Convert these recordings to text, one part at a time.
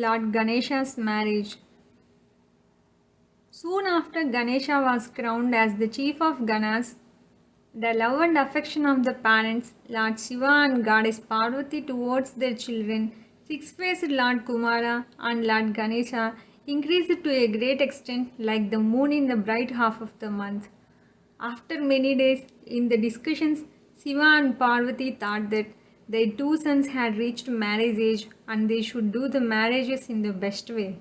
Lord Ganesha's marriage. Soon after Ganesha was crowned as the chief of Ganas, the love and affection of the parents, Lord Shiva and Goddess Parvati towards their children, six-faced Lord Kumara and Lord Ganesha, increased to a great extent like the moon in the bright half of the month. After many days in the discussions, Shiva and Parvati thought that their two sons had reached marriage age and they should do the marriages in the best way.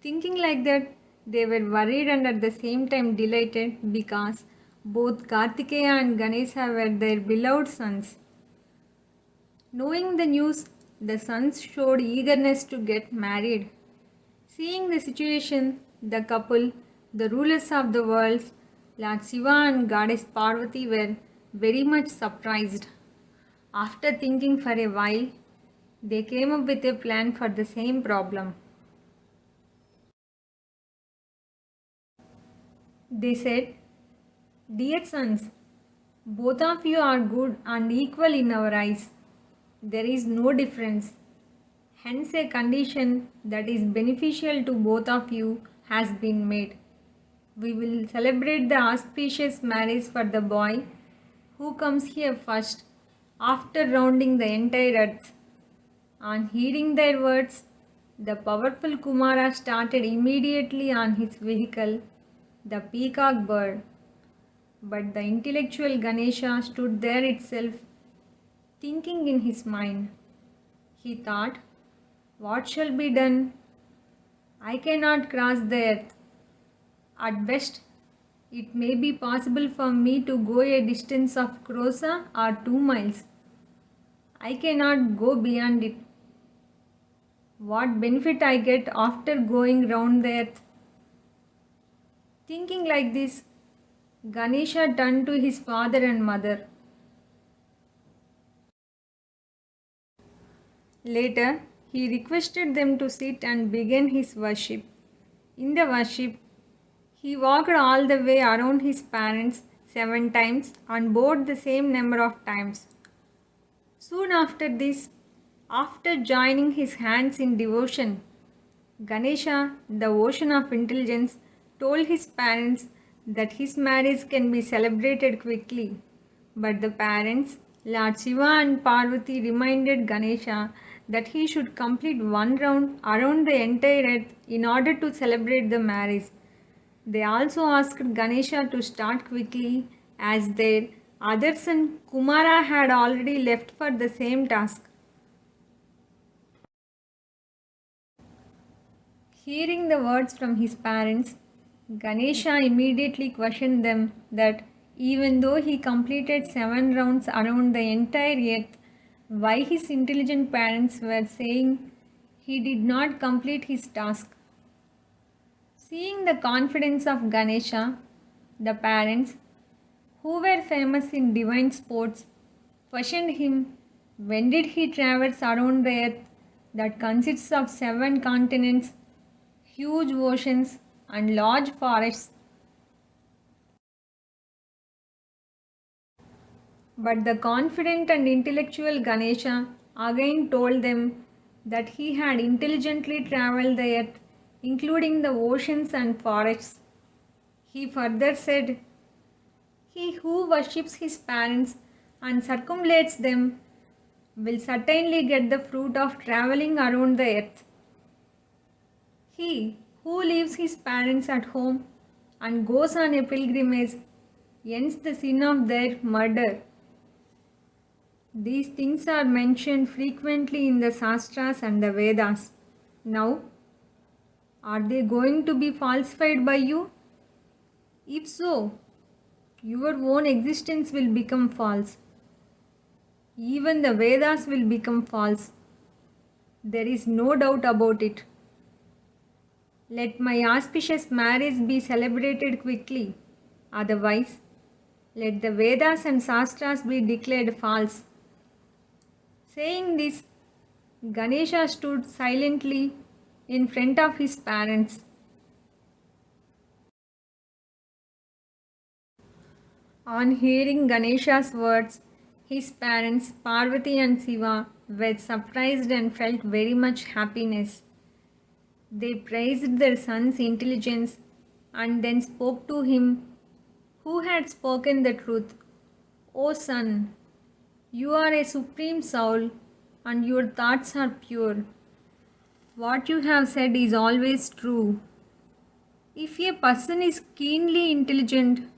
Thinking like that, they were worried and at the same time delighted because both Kartikeya and Ganesha were their beloved sons. Knowing the news, the sons showed eagerness to get married. Seeing the situation, the couple, the rulers of the world, Lord Shiva and Goddess Parvati were very much surprised. After thinking for a while, they came up with a plan for the same problem. They said, "Dear sons, both of you are good and equal in our eyes. There is no difference. Hence, a condition that is beneficial to both of you has been made. We will celebrate the auspicious marriage for the boy who comes here first after rounding the entire earth." On hearing their words, the powerful Kumara started immediately on his vehicle, the peacock bird. But the intellectual Ganesha stood there itself, thinking in his mind. He thought, "What shall be done? I cannot cross the earth. At best, it may be possible for me to go a distance of Krosa or 2 miles. I cannot go beyond it. What benefit I get after going round the earth?" Thinking like this, Ganesha turned to his father and mother. Later, he requested them to sit and begin his worship. In the worship, he walked all the way around his parents 7 times and bowed the same number of times. Soon after this, after joining his hands in devotion, Ganesha, the ocean of intelligence, told his parents that his marriage can be celebrated quickly. But the parents, Lord Shiva and Parvati, reminded Ganesha that he should complete one round around the entire earth in order to celebrate the marriage. They also asked Ganesha to start quickly as their other son Kumara had already left for the same task. Hearing the words from his parents, Ganesha immediately questioned them that even though he completed 7 rounds around the entire earth, why his intelligent parents were saying he did not complete his task. Seeing the confidence of Ganesha, the parents, who were famous in divine sports, questioned him when did he traverse around the earth that consists of 7 continents, huge oceans, and large forests. But the confident and intellectual Ganesha again told them that he had intelligently traveled the earth, including the oceans and forests. He further said, "He who worships his parents and circumambulates them will certainly get the fruit of traveling around the earth. He who leaves his parents at home and goes on a pilgrimage ends the sin of their murder." These things are mentioned frequently in the Shastras and the Vedas. Now, are they going to be falsified by you? If so, your own existence will become false. Even the Vedas will become false. There is no doubt about it. Let my auspicious marriage be celebrated quickly. Otherwise, let the Vedas and Shastras be declared false. Saying this, Ganesha stood silently in front of his parents. On hearing Ganesha's words, his parents, Parvati and Shiva, were surprised and felt very much happiness. They praised their son's intelligence and then spoke to him who had spoken the truth. O son, you are a supreme soul and your thoughts are pure. What you have said is always true. If a person is keenly intelligent,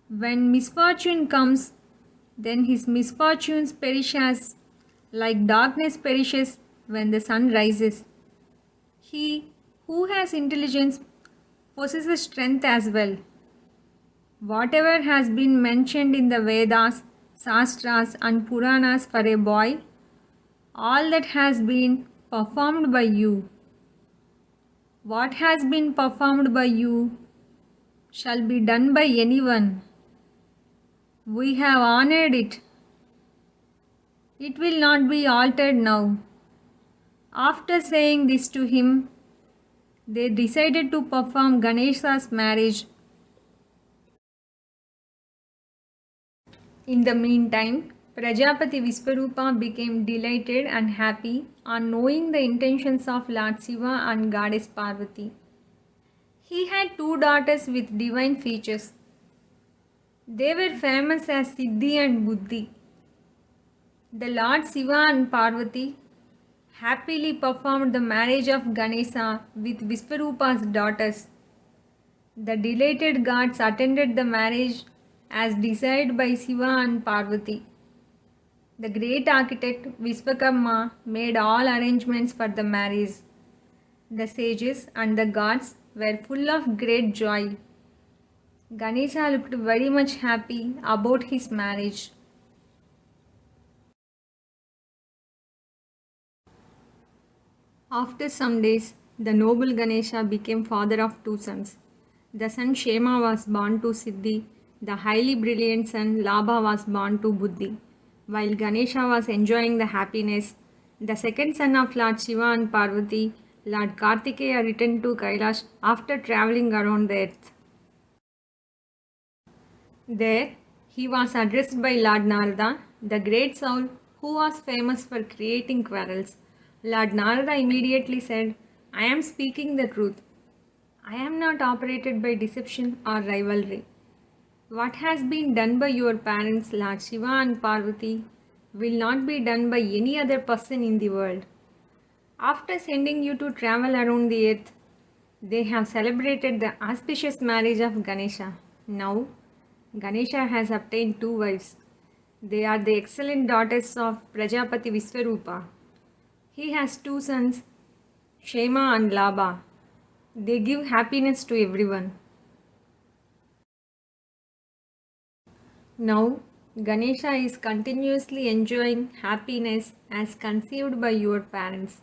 when misfortune comes, then his misfortunes perish as like darkness perishes when the sun rises. He who has intelligence possesses strength as well. Whatever has been mentioned in the Vedas, Sastras, and Puranas for a boy, all that has been performed by you. What has been performed by you shall be done by anyone. We have honored it. It will not be altered now. After saying this to him, they decided to perform Ganesha's marriage. In the meantime, Prajapati Visvarupa became delighted and happy on knowing the intentions of Lord Shiva and Goddess Parvati. He had two daughters with divine features. They were famous as Siddhi and Buddhi. The Lord Shiva and Parvati happily performed the marriage of Ganesha with Visvarupa's daughters. The delighted gods attended the marriage as desired by Shiva and Parvati. The great architect Vishwakarma made all arrangements for the marriage. The sages and the gods were full of great joy. Ganesha looked very much happy about his marriage. After some days, the noble Ganesha became father of two sons. The son Shema was born to Siddhi, the highly brilliant son Labha was born to Buddhi. While Ganesha was enjoying the happiness, the second son of Lord Shiva and Parvati, Lord Kartikeya, returned to Kailash after travelling around the earth. There, he was addressed by Lord Narada, the great soul who was famous for creating quarrels. Lord Narada immediately said, I am speaking the truth. I am not operated by deception or rivalry. What has been done by your parents, Lord Shiva and Parvati, will not be done by any other person in the world. After sending you to travel around the earth, they have celebrated the auspicious marriage of Ganesha. Now, Ganesha has obtained two wives. They are the excellent daughters of Prajapati Visvarupa. He has two sons, Shema and Labha. They give happiness to everyone. Now, Ganesha is continuously enjoying happiness as conceived by your parents.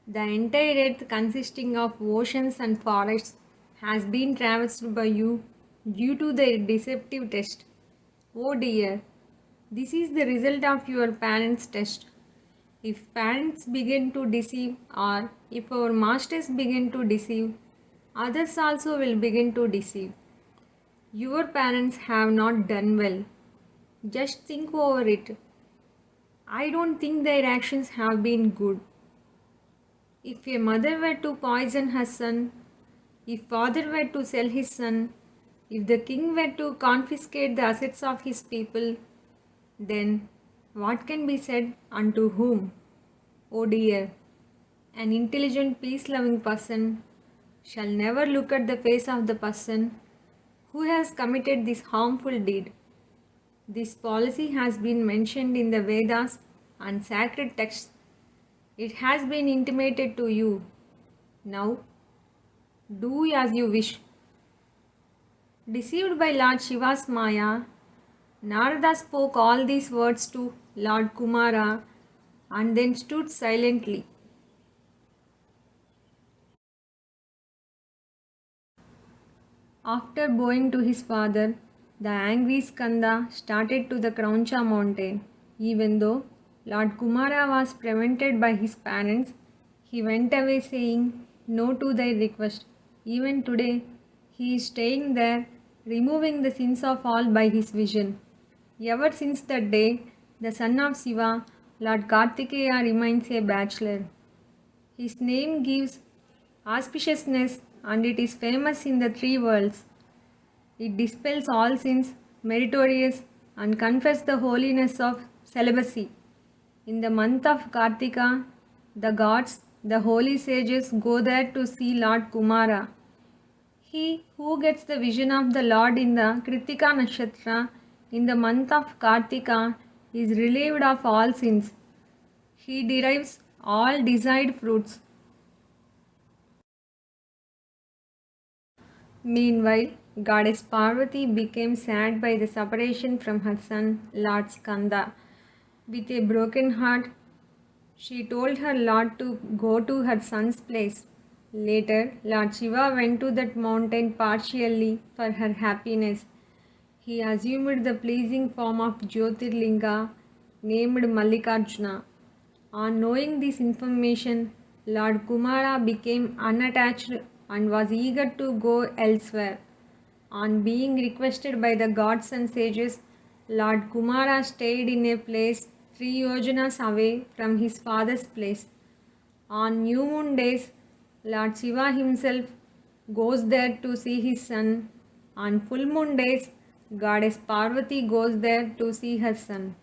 The entire earth, consisting of oceans and forests, has been traversed by you due to the deceptive test. Oh dear, this is the result of your parents' test. If parents begin to deceive, or if our masters begin to deceive, others also will begin to deceive. Your parents have not done well. Just think over it. I don't think their actions have been good. If a mother were to poison her son, if father were to sell his son, if the king were to confiscate the assets of his people, then what can be said unto whom? Oh dear, an intelligent, peace-loving person shall never look at the face of the person who has committed this harmful deed. This policy has been mentioned in the Vedas and sacred texts. It has been intimated to you. Now, do as you wish. Deceived by Lord Shiva's Maya, Narada spoke all these words to Lord Kumara and then stood silently. After bowing to his father, the angry Skanda started to the Krauncha mountain. Even though Lord Kumara was prevented by his parents, he went away saying no to their request. Even today, he is staying there, removing the sins of all by his vision. Ever since that day, the son of Shiva, Lord Kartikeya, remains a bachelor. His name gives auspiciousness, and it is famous in the three worlds. It dispels all sins, meritorious, and confess the holiness of celibacy. In the month of Kartika, the gods, the holy sages go there to see Lord Kumara. He who gets the vision of the Lord in the Kritika Nakshatra in the month of Kartika is relieved of all sins. He derives all desired fruits. Meanwhile, goddess Parvati became sad by the separation from her son, Lord Skanda. With a broken heart, she told her Lord to go to her son's place. Later, Lord Shiva went to that mountain partially for her happiness. He assumed the pleasing form of Jyotirlinga named Mallikarjuna. On knowing this information, Lord Kumara became unattached and was eager to go elsewhere. On being requested by the gods and sages, Lord Kumara stayed in a place 3 yojanas away from his father's place. On new moon days, Lord Shiva himself goes there to see his son. On full moon days, Goddess Parvati goes there to see her son.